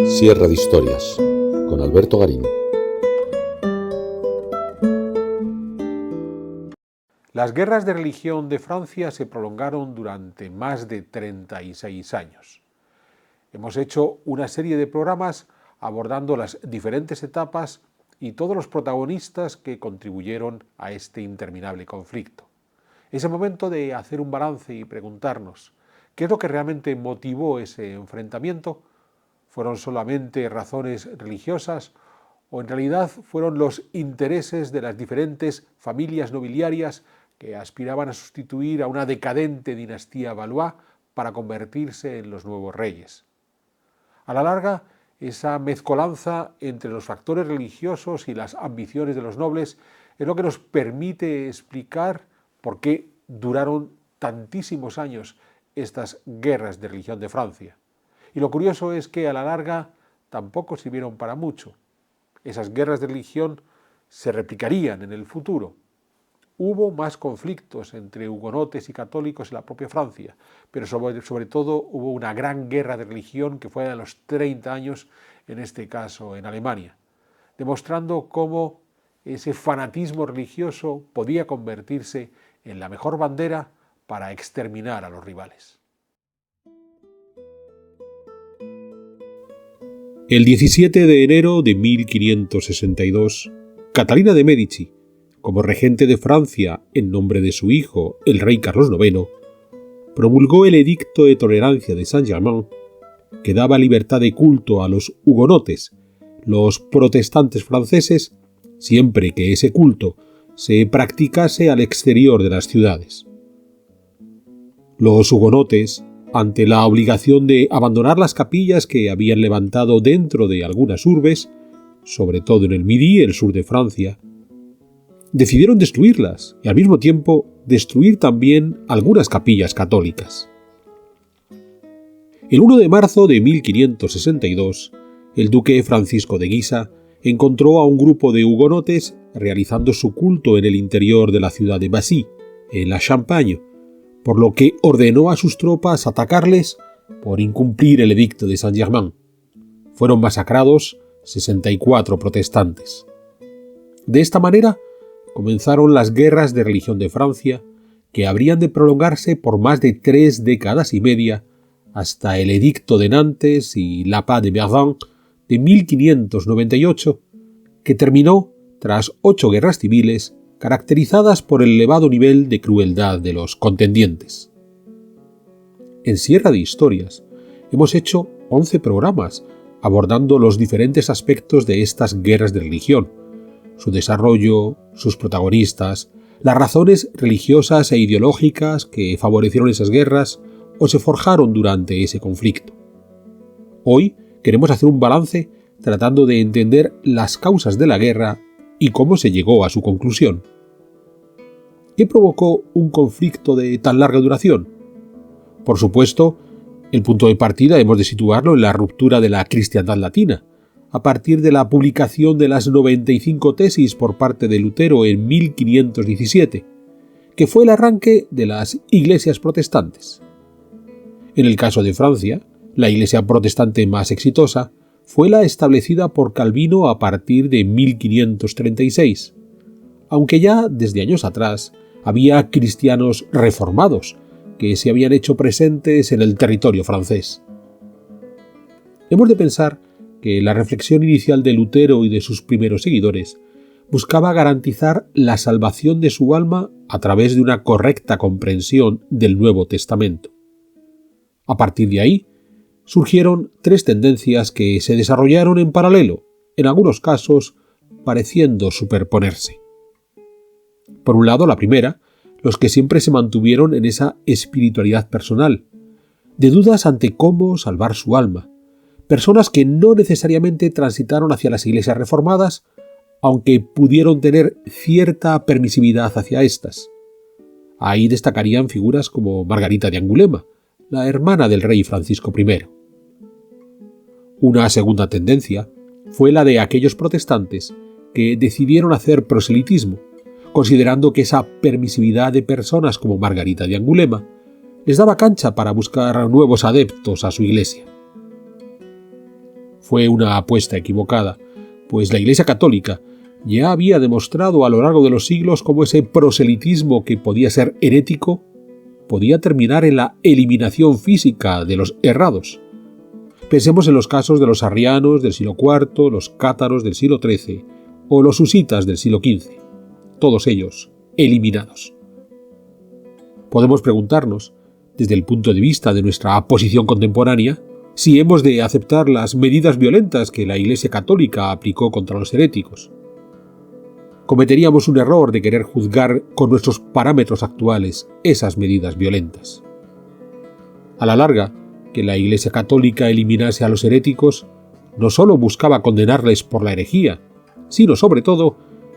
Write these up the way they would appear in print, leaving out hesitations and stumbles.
Sierra de Historias, con Alberto Garín. Las guerras de religión de Francia se prolongaron durante más de 36 años. Hemos hecho una serie de programas abordando las diferentes etapas y todos los protagonistas que contribuyeron a este interminable conflicto. Es el momento de hacer un balance y preguntarnos, ¿qué es lo que realmente motivó ese enfrentamiento? ¿Fueron solamente razones religiosas o en realidad fueron los intereses de las diferentes familias nobiliarias que aspiraban a sustituir a una decadente dinastía Valois para convertirse en los nuevos reyes? A la larga, esa mezcolanza entre los factores religiosos y las ambiciones de los nobles es lo que nos permite explicar por qué duraron tantísimos años estas guerras de religión de Francia. Y lo curioso es que a la larga tampoco sirvieron para mucho. Esas guerras de religión se replicarían en el futuro. Hubo más conflictos entre hugonotes y católicos en la propia Francia, pero sobre todo hubo una gran guerra de religión que fue a los 30 años, en este caso en Alemania, demostrando cómo ese fanatismo religioso podía convertirse en la mejor bandera para exterminar a los rivales. El 17 de enero de 1562, Catalina de Médici, como regente de Francia en nombre de su hijo, el rey Carlos IX, promulgó el Edicto de Tolerancia de Saint-Germain, que daba libertad de culto a los hugonotes, los protestantes franceses, siempre que ese culto se practicase al exterior de las ciudades. Los hugonotes, ante la obligación de abandonar las capillas que habían levantado dentro de algunas urbes, sobre todo en el Midi, el sur de Francia, decidieron destruirlas y al mismo tiempo destruir también algunas capillas católicas. El 1 de marzo de 1562, el duque Francisco de Guisa encontró a un grupo de hugonotes realizando su culto en el interior de la ciudad de Bassy, en la Champagne, por lo que ordenó a sus tropas atacarles por incumplir el edicto de Saint-Germain. Fueron masacrados 64 protestantes. De esta manera comenzaron las guerras de religión de Francia, que habrían de prolongarse por más de 3 décadas y media, hasta el edicto de Nantes y la Paz de Verdun de 1598, que terminó tras 8 guerras civiles caracterizadas por el elevado nivel de crueldad de los contendientes. En Sierra de Historias hemos hecho 11 programas abordando los diferentes aspectos de estas guerras de religión, su desarrollo, sus protagonistas, las razones religiosas e ideológicas que favorecieron esas guerras o se forjaron durante ese conflicto. Hoy queremos hacer un balance tratando de entender las causas de la guerra y cómo se llegó a su conclusión. ¿Qué provocó un conflicto de tan larga duración? Por supuesto, el punto de partida hemos de situarlo en la ruptura de la cristiandad latina, a partir de la publicación de las 95 tesis por parte de Lutero en 1517, que fue el arranque de las iglesias protestantes. En el caso de Francia, la iglesia protestante más exitosa fue la establecida por Calvino a partir de 1536, aunque ya desde años atrás había cristianos reformados que se habían hecho presentes en el territorio francés. Hemos de pensar que la reflexión inicial de Lutero y de sus primeros seguidores buscaba garantizar la salvación de su alma a través de una correcta comprensión del Nuevo Testamento. A partir de ahí, surgieron 3 tendencias que se desarrollaron en paralelo, en algunos casos pareciendo superponerse. Por un lado, la primera, los que siempre se mantuvieron en esa espiritualidad personal, de dudas ante cómo salvar su alma, personas que no necesariamente transitaron hacia las iglesias reformadas, aunque pudieron tener cierta permisividad hacia éstas. Ahí destacarían figuras como Margarita de Angulema, la hermana del rey Francisco I. Una segunda tendencia fue la de aquellos protestantes que decidieron hacer proselitismo, considerando que esa permisividad de personas como Margarita de Angulema les daba cancha para buscar nuevos adeptos a su iglesia. Fue una apuesta equivocada, pues la Iglesia Católica ya había demostrado a lo largo de los siglos cómo ese proselitismo que podía ser herético podía terminar en la eliminación física de los errados. Pensemos en los casos de los arrianos del siglo IV, los cátaros del siglo XIII o los husitas del siglo XV, todos ellos eliminados. Podemos preguntarnos, desde el punto de vista de nuestra posición contemporánea, si hemos de aceptar las medidas violentas que la Iglesia Católica aplicó contra los heréticos. Cometeríamos un error de querer juzgar con nuestros parámetros actuales esas medidas violentas. A la larga, que la Iglesia Católica eliminase a los heréticos no solo buscaba condenarles por la herejía, sino sobre todo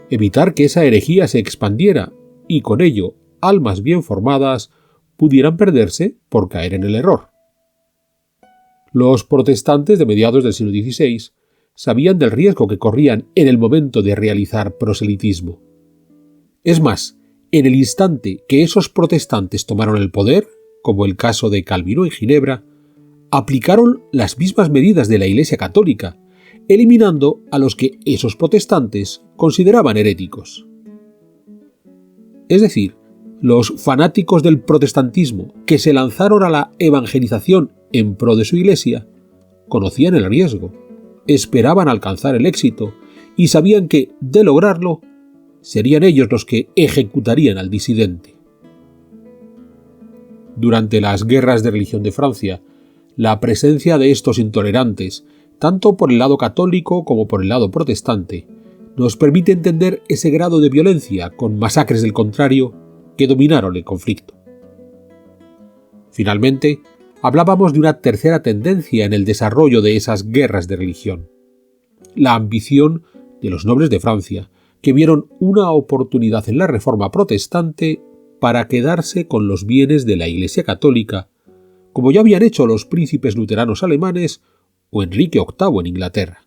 evitar que esa herejía se expandiera y con ello almas bien formadas pudieran perderse por caer en el error. Los protestantes de mediados del siglo XVI sabían del riesgo que corrían en el momento de realizar proselitismo. Es más, en el instante que esos protestantes tomaron el poder, como el caso de Calvino en Ginebra, aplicaron las mismas medidas de la Iglesia Católica, eliminando a los que esos protestantes consideraban heréticos. Es decir, los fanáticos del protestantismo que se lanzaron a la evangelización en pro de su Iglesia conocían el riesgo, esperaban alcanzar el éxito y sabían que, de lograrlo, serían ellos los que ejecutarían al disidente. Durante las guerras de religión de Francia, la presencia de estos intolerantes, tanto por el lado católico como por el lado protestante, nos permite entender ese grado de violencia con masacres del contrario que dominaron el conflicto. Finalmente, hablábamos de una tercera tendencia en el desarrollo de esas guerras de religión: la ambición de los nobles de Francia, que vieron una oportunidad en la Reforma protestante para quedarse con los bienes de la Iglesia Católica, como ya habían hecho los príncipes luteranos alemanes o Enrique VIII en Inglaterra.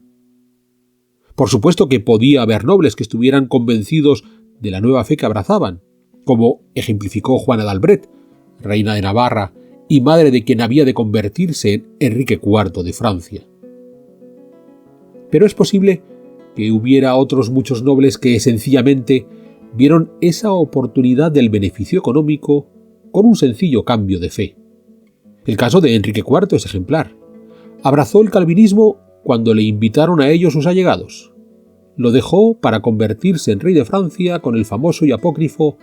Por supuesto que podía haber nobles que estuvieran convencidos de la nueva fe que abrazaban, como ejemplificó Juana de Albret, reina de Navarra y madre de quien había de convertirse en Enrique IV de Francia. Pero es posible que hubiera otros muchos nobles que sencillamente vieron esa oportunidad del beneficio económico con un sencillo cambio de fe. El caso de Enrique IV es ejemplar. Abrazó el calvinismo cuando le invitaron a ello sus allegados. Lo dejó para convertirse en rey de Francia con el famoso y apócrifo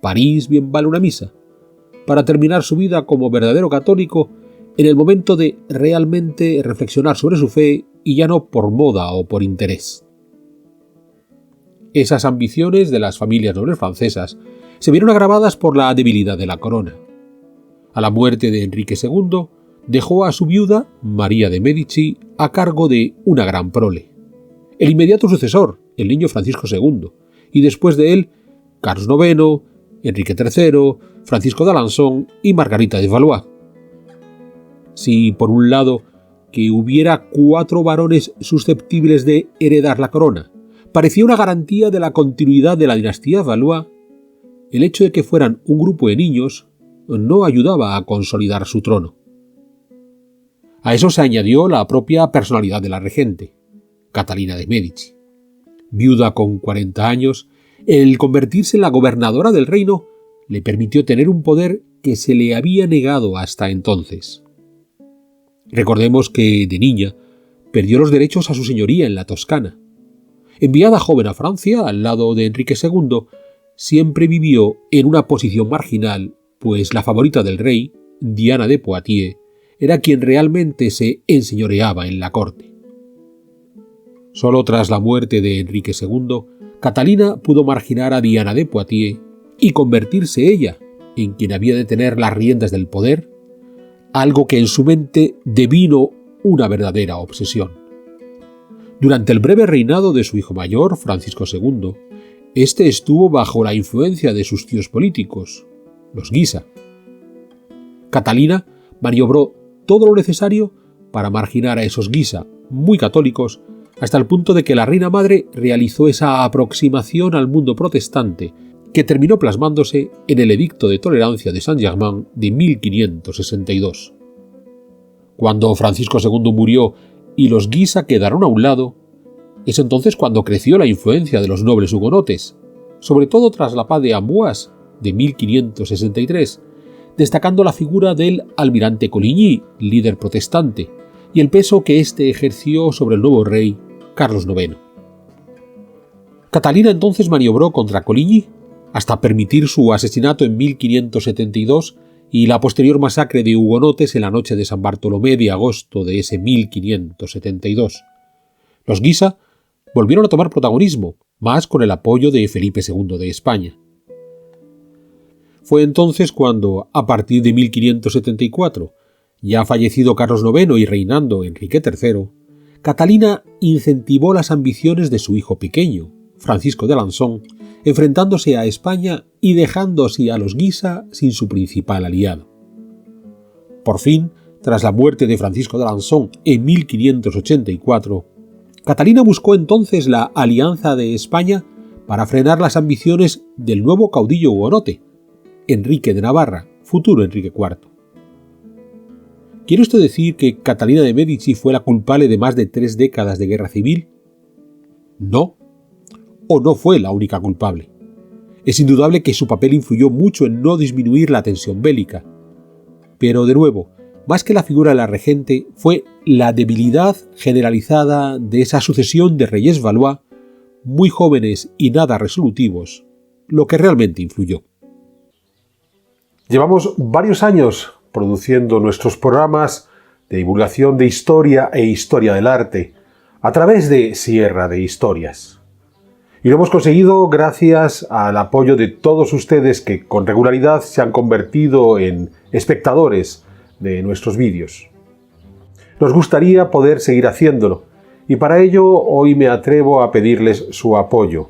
«París bien vale una misa», para terminar su vida como verdadero católico en el momento de realmente reflexionar sobre su fe y ya no por moda o por interés. Esas ambiciones de las familias nobles francesas se vieron agravadas por la debilidad de la corona. A la muerte de Enrique II, dejó a su viuda, María de Medici, a cargo de una gran prole. El inmediato sucesor, el niño Francisco II, y después de él, Carlos IX, Enrique III, Francisco d'Alençon y Margarita de Valois. Si, por un lado, que hubiera 4 varones susceptibles de heredar la corona parecía una garantía de la continuidad de la dinastía Valois, el hecho de que fueran un grupo de niños no ayudaba a consolidar su trono. A eso se añadió la propia personalidad de la regente, Catalina de Medici. Viuda con 40 años, el convertirse en la gobernadora del reino le permitió tener un poder que se le había negado hasta entonces. Recordemos que, de niña, perdió los derechos a su señoría en la Toscana. Enviada joven a Francia, al lado de Enrique II, siempre vivió en una posición marginal, pues la favorita del rey, Diana de Poitiers, era quien realmente se enseñoreaba en la corte. Solo tras la muerte de Enrique II, Catalina pudo marginar a Diana de Poitiers y convertirse ella en quien había de tener las riendas del poder, algo que en su mente devino una verdadera obsesión. Durante el breve reinado de su hijo mayor, Francisco II, este estuvo bajo la influencia de sus tíos políticos, los Guisa. Catalina maniobró todo lo necesario para marginar a esos Guisa, muy católicos, hasta el punto de que la reina madre realizó esa aproximación al mundo protestante que terminó plasmándose en el Edicto de Tolerancia de Saint-Germain de 1562. Cuando Francisco II murió y los Guisa quedaron a un lado, es entonces cuando creció la influencia de los nobles hugonotes, sobre todo tras la paz de Amboise de 1563, destacando la figura del almirante Coligny, líder protestante, y el peso que éste ejerció sobre el nuevo rey Carlos IX. Catalina entonces maniobró contra Coligny hasta permitir su asesinato en 1572 y la posterior masacre de hugonotes en la noche de San Bartolomé de agosto de ese 1572. Los Guisa volvieron a tomar protagonismo, más con el apoyo de Felipe II de España. Fue entonces cuando, a partir de 1574, ya fallecido Carlos IX y reinando Enrique III, Catalina incentivó las ambiciones de su hijo pequeño, Francisco de Alençon, enfrentándose a España y dejando así a los Guisa sin su principal aliado. Por fin, tras la muerte de Francisco de Alençon en 1584, Catalina buscó entonces la alianza de España para frenar las ambiciones del nuevo caudillo hugonote, Enrique de Navarra, futuro Enrique IV. ¿Quiere usted decir que Catalina de Médici fue la culpable de más de 3 décadas de guerra civil? No, o no fue la única culpable. Es indudable que su papel influyó mucho en no disminuir la tensión bélica. Pero, de nuevo, más que la figura de la regente, fue la debilidad generalizada de esa sucesión de reyes Valois, muy jóvenes y nada resolutivos, lo que realmente influyó. Llevamos varios años produciendo nuestros programas de divulgación de historia e historia del arte a través de Sierra de Historias. Y lo hemos conseguido gracias al apoyo de todos ustedes que con regularidad se han convertido en espectadores de nuestros vídeos. Nos gustaría poder seguir haciéndolo y para ello hoy me atrevo a pedirles su apoyo.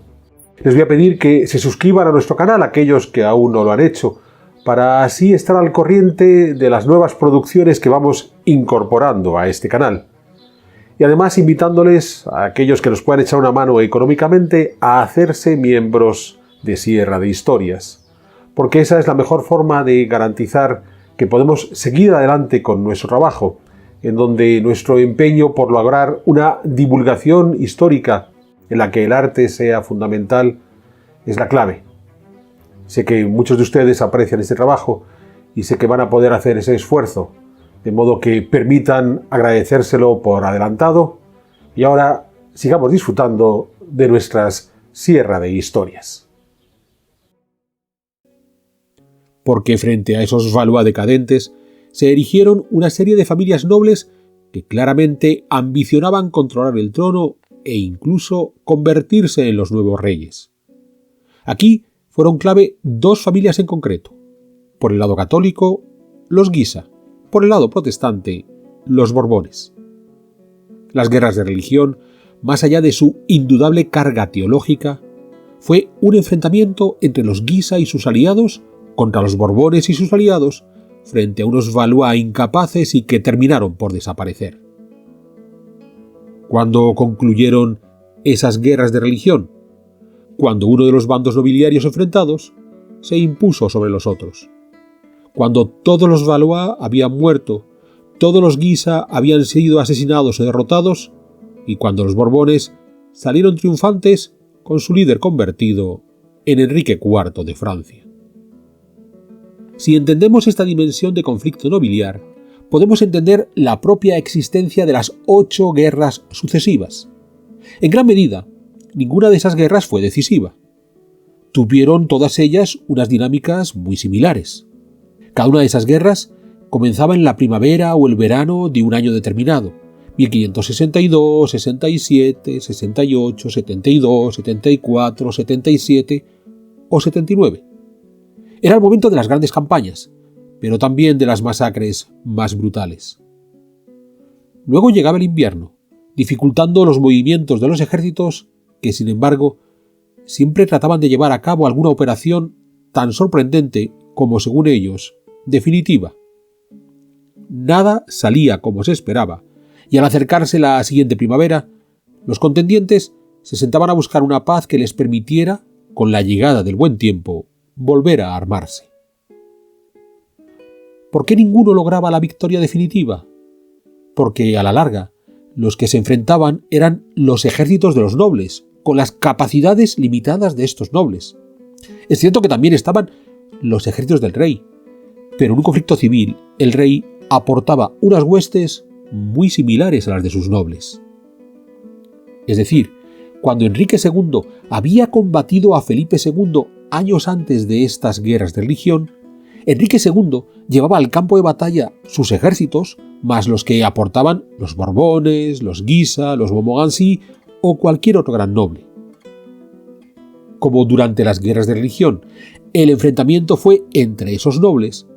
Les voy a pedir que se suscriban a nuestro canal aquellos que aún no lo han hecho, para así estar al corriente de las nuevas producciones que vamos incorporando a este canal. Y además invitándoles a aquellos que nos puedan echar una mano económicamente a hacerse miembros de Sierra de Historias, porque esa es la mejor forma de garantizar que podemos seguir adelante con nuestro trabajo, en donde nuestro empeño por lograr una divulgación histórica en la que el arte sea fundamental es la clave. Sé que muchos de ustedes aprecian este trabajo y sé que van a poder hacer ese esfuerzo, de modo que permitan agradecérselo por adelantado y ahora sigamos disfrutando de nuestras Sierra de Historias. Porque frente a esos Valois decadentes se erigieron una serie de familias nobles que claramente ambicionaban controlar el trono e incluso convertirse en los nuevos reyes. Aquí fueron clave 2 familias en concreto. Por el lado católico, los Guisa; por el lado protestante, los Borbones. Las guerras de religión, más allá de su indudable carga teológica, fue un enfrentamiento entre los Guisa y sus aliados contra los Borbones y sus aliados frente a unos Valois incapaces y que terminaron por desaparecer. ¿Cuándo concluyeron esas guerras de religión? Cuando uno de los bandos nobiliarios enfrentados se impuso sobre los otros. Cuando todos los Valois habían muerto, todos los Guisa habían sido asesinados o derrotados, y cuando los Borbones salieron triunfantes con su líder convertido en Enrique IV de Francia. Si entendemos esta dimensión de conflicto nobiliar, podemos entender la propia existencia de las 8 guerras sucesivas. En gran medida, ninguna de esas guerras fue decisiva. Tuvieron todas ellas unas dinámicas muy similares. Cada una de esas guerras comenzaba en la primavera o el verano de un año determinado, 1562, 67, 68, 72, 74, 77 o 79. Era el momento de las grandes campañas, pero también de las masacres más brutales. Luego llegaba el invierno, dificultando los movimientos de los ejércitos que, sin embargo, siempre trataban de llevar a cabo alguna operación tan sorprendente como, según ellos, definitiva. Nada salía como se esperaba, y al acercarse la siguiente primavera, los contendientes se sentaban a buscar una paz que les permitiera, con la llegada del buen tiempo, volver a armarse. ¿Por qué ninguno lograba la victoria definitiva? Porque, a la larga, los que se enfrentaban eran los ejércitos de los nobles, con las capacidades limitadas de estos nobles. Es cierto que también estaban los ejércitos del rey, pero en un conflicto civil el rey aportaba unas huestes muy similares a las de sus nobles. Es decir, cuando Enrique II había combatido a Felipe II años antes de estas guerras de religión, Enrique II llevaba al campo de batalla sus ejércitos, más los que aportaban los Borbones, los Guisa, los Montmorency o cualquier otro gran noble. Como durante las guerras de religión el enfrentamiento fue entre esos nobles,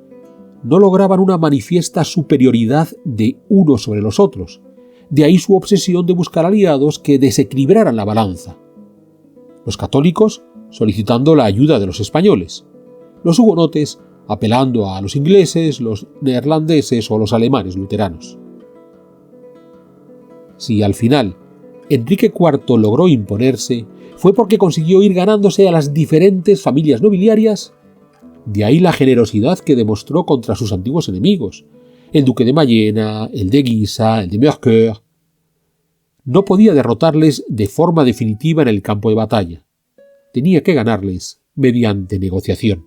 no lograban una manifiesta superioridad de unos sobre los otros. De ahí su obsesión de buscar aliados que desequilibraran la balanza. Los católicos solicitando la ayuda de los españoles, los hugonotes apelando a los ingleses, los neerlandeses o los alemanes luteranos. Si al final Enrique IV logró imponerse, fue porque consiguió ir ganándose a las diferentes familias nobiliarias. De ahí la generosidad que demostró contra sus antiguos enemigos, el duque de Mayena, el de Guisa, el de Mercoeur. No podía derrotarles de forma definitiva en el campo de batalla. Tenía que ganarles mediante negociación.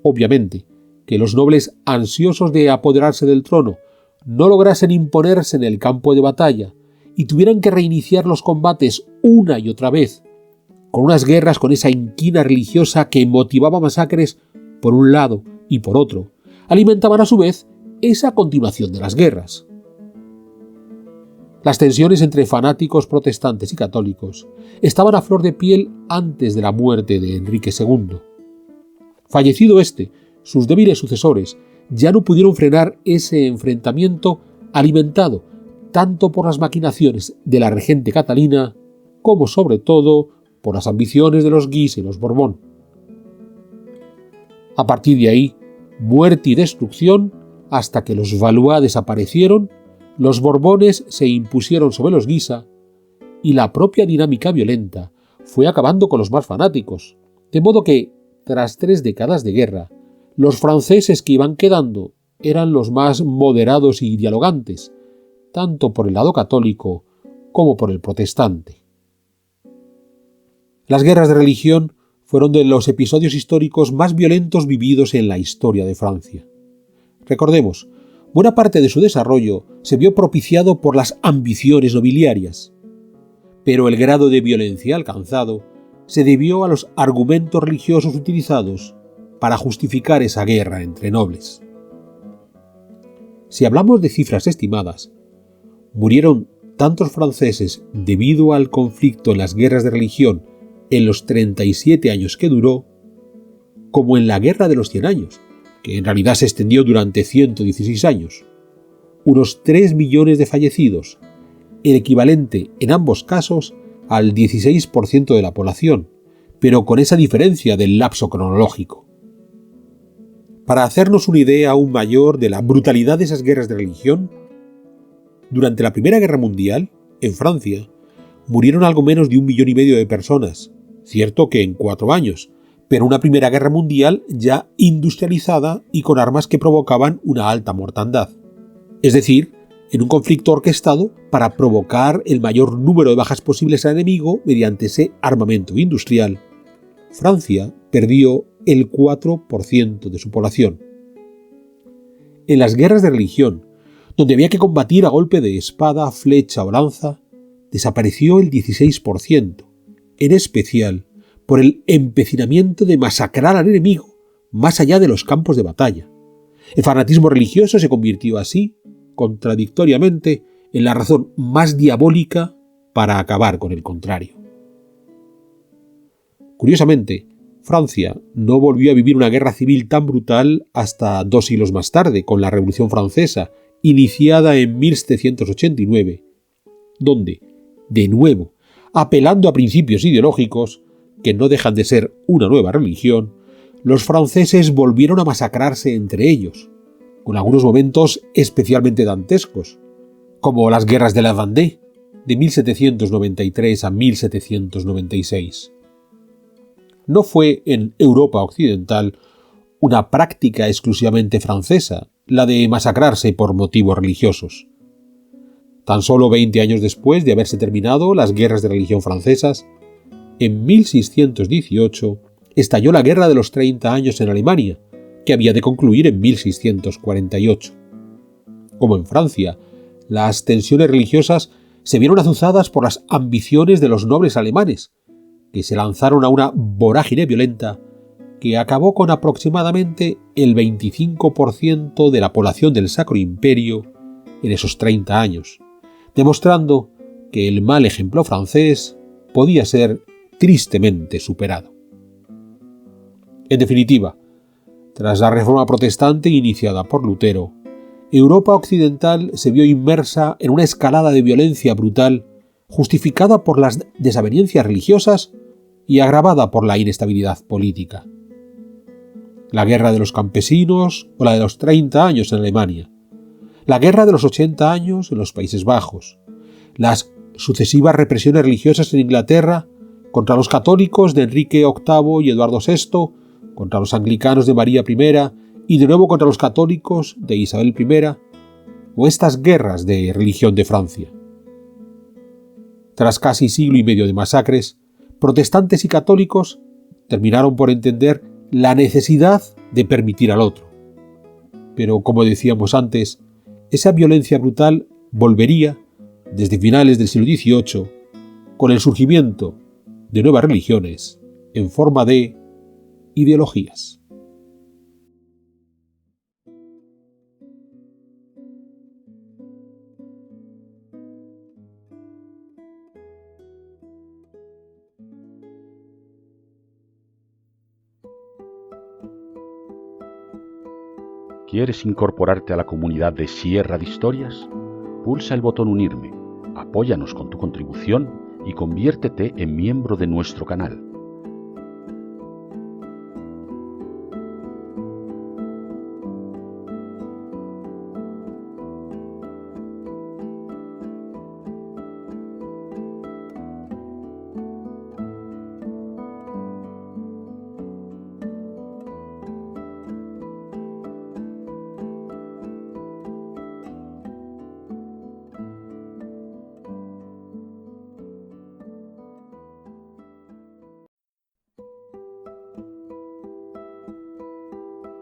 Obviamente, que los nobles ansiosos de apoderarse del trono no lograsen imponerse en el campo de batalla y tuvieran que reiniciar los combates una y otra vez, con unas guerras con esa inquina religiosa que motivaba masacres por un lado y por otro, alimentaban a su vez esa continuación de las guerras. Las tensiones entre fanáticos protestantes y católicos estaban a flor de piel antes de la muerte de Enrique II. Fallecido éste, sus débiles sucesores ya no pudieron frenar ese enfrentamiento alimentado tanto por las maquinaciones de la regente Catalina como sobre todo por las ambiciones de los Guise y los Borbón. A partir de ahí, muerte y destrucción hasta que los Valois desaparecieron, los Borbones se impusieron sobre los Guisa y la propia dinámica violenta fue acabando con los más fanáticos, de modo que, tras 3 décadas de guerra, los franceses que iban quedando eran los más moderados y dialogantes, tanto por el lado católico como por el protestante. Las guerras de religión fueron de los episodios históricos más violentos vividos en la historia de Francia. Recordemos, buena parte de su desarrollo se vio propiciado por las ambiciones nobiliarias, pero el grado de violencia alcanzado se debió a los argumentos religiosos utilizados para justificar esa guerra entre nobles. Si hablamos de cifras estimadas, murieron tantos franceses debido al conflicto en las guerras de religión en los 37 años que duró, como en la Guerra de los 100 años, que en realidad se extendió durante 116 años. Unos 3 millones de fallecidos, el equivalente en ambos casos al 16% de la población, pero con esa diferencia del lapso cronológico. Para hacernos una idea aún mayor de la brutalidad de esas guerras de religión, durante la Primera Guerra Mundial, en Francia, murieron algo menos de 1,5 millones de personas, cierto que en 4 años, pero una Primera Guerra Mundial ya industrializada y con armas que provocaban una alta mortandad. Es decir, en un conflicto orquestado para provocar el mayor número de bajas posibles al enemigo mediante ese armamento industrial, Francia perdió el 4% de su población. En las guerras de religión, donde había que combatir a golpe de espada, flecha o lanza, desapareció el 16%, en especial por el empecinamiento de masacrar al enemigo más allá de los campos de batalla. El fanatismo religioso se convirtió así, contradictoriamente, en la razón más diabólica para acabar con el contrario. Curiosamente, Francia no volvió a vivir una guerra civil tan brutal hasta 2 siglos más tarde, con la Revolución Francesa, iniciada en 1789, donde, de nuevo, apelando a principios ideológicos, que no dejan de ser una nueva religión, los franceses volvieron a masacrarse entre ellos, con algunos momentos especialmente dantescos, como las guerras de la Vendée, de 1793 a 1796. No fue en Europa occidental una práctica exclusivamente francesa, la de masacrarse por motivos religiosos. Tan solo 20 años después de haberse terminado las guerras de religión francesas, en 1618 estalló la Guerra de los 30 años en Alemania, que había de concluir en 1648. Como en Francia, las tensiones religiosas se vieron azuzadas por las ambiciones de los nobles alemanes, que se lanzaron a una vorágine violenta que acabó con aproximadamente el 25% de la población del Sacro Imperio en esos 30 años, demostrando que el mal ejemplo francés podía ser tristemente superado. En definitiva, tras la Reforma protestante iniciada por Lutero, Europa occidental se vio inmersa en una escalada de violencia brutal justificada por las desavenencias religiosas y agravada por la inestabilidad política. La guerra de los campesinos o la de los 30 años en Alemania, la guerra de los 80 años en los Países Bajos, las sucesivas represiones religiosas en Inglaterra contra los católicos de Enrique VIII y Eduardo VI, contra los anglicanos de María I y de nuevo contra los católicos de Isabel I, o estas guerras de religión de Francia. Tras casi siglo y medio de masacres, protestantes y católicos terminaron por entender la necesidad de permitir al otro. Pero, como decíamos antes, esa violencia brutal volvería, desde finales del siglo XVIII, con el surgimiento de nuevas religiones en forma de ideologías. ¿Quieres incorporarte a la comunidad de Sierra de Historias? Pulsa el botón Unirme, apóyanos con tu contribución y conviértete en miembro de nuestro canal.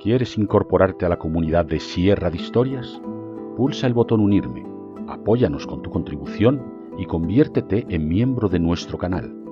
¿Quieres incorporarte a la comunidad de Sierra de Historias? Pulsa el botón Unirme, apóyanos con tu contribución y conviértete en miembro de nuestro canal.